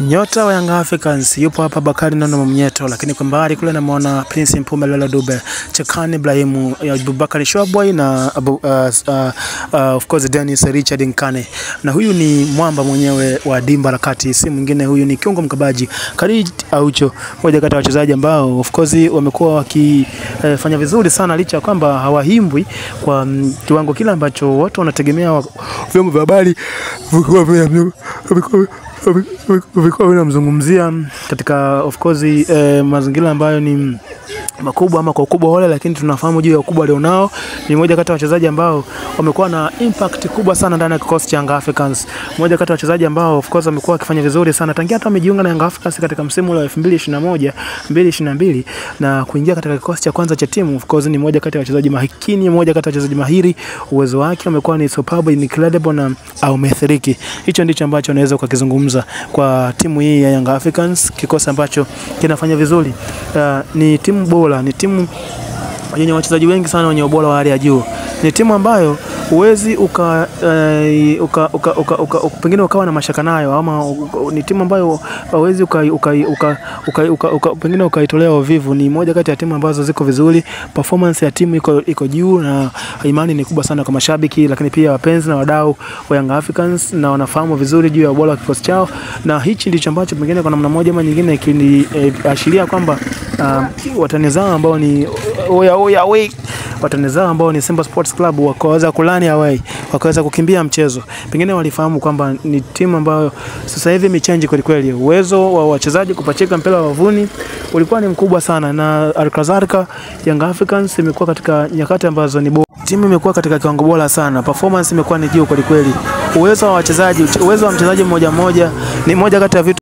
Nyota wa Young Africans yupo hapa Bakari Nondo Mnyeto, lakini kwa mbali kule namuona Prince Mpume Lala Dube, Chakani Ibrahim, Abubakar Shwabboy na of course Dennis Richard Nkane. Na huyu ni mwamba mwenyewe wa dimba la kati, si mwingine huyu ni kiungo mkabaji Khalid Aucho, mmoja kati ya wachezaji ambao of course wamekuwa wakifanya vizuri sana licha kwamba hawahimbwi kwa kiwango kile ambacho watu wanategemea vyombo vya habari vilikuwa vinamzungumzia katika of course mazingira ambayo ni makubwa ama kwa ukubwa wale, lakini tunafahamu juu ya ukubwa alionao. Ni mmoja kati ya wachezaji ambao wamekuwa na impact kubwa sana ndani ya kikosi cha Young Africans. Mmoja kati ya wachezaji ambao of course wamekuwa wakifanya vizuri sana tangia hata amejiunga na Young Africans katika msimu wa 2021-2022 na kuingia katika kikosi cha kwanza cha timu. Of course ni mmoja kati ya wachezaji makini, mmoja kati ya wachezaji mahiri. Uwezo wake umekuwa ni superb, incredible na umethiriki. Hicho ndicho ambacho naweza kukizungumza kwa timu hii ya Young Africans, kikosi ambacho kinafanya vizuri. Ni timu bora, ni timu yenye wachezaji wengi sana wenye ubora wa hali ya juu. Ni timu ambayo huwezi pengine ukawa na mashaka nayo, ama ni timu ambayo huwezi pengine ukaitolea uvivu. Ni moja kati ya timu ambazo ziko vizuri, performance ya timu iko juu na imani ni kubwa sana kwa mashabiki, lakini pia wapenzi na wadau wa Young Africans na wanafahamu vizuri juu ya ubora wa kikosi chao. Na hichi ndicho ambacho pengine kwa namna moja ama nyingine kiniashiria kwamba watani zao ambao ni watani zao ambao ni Simba Sports Club wakaweza kulani away, wakaweza kukimbia mchezo. Pengine walifahamu kwamba ni timu ambayo sasa hivi imechange kweli kweli. Uwezo wa wachezaji kupachika mpira wavuni ulikuwa ni mkubwa sana, na alkazarika Young Africans imekuwa katika nyakati ambazo ni bora. Timu imekuwa katika kiwango bora sana, performance imekuwa ni juu kweli kweli. Uwezo wa wachezaji, uwezo wa mchezaji mmoja mmoja ni moja kati ya vitu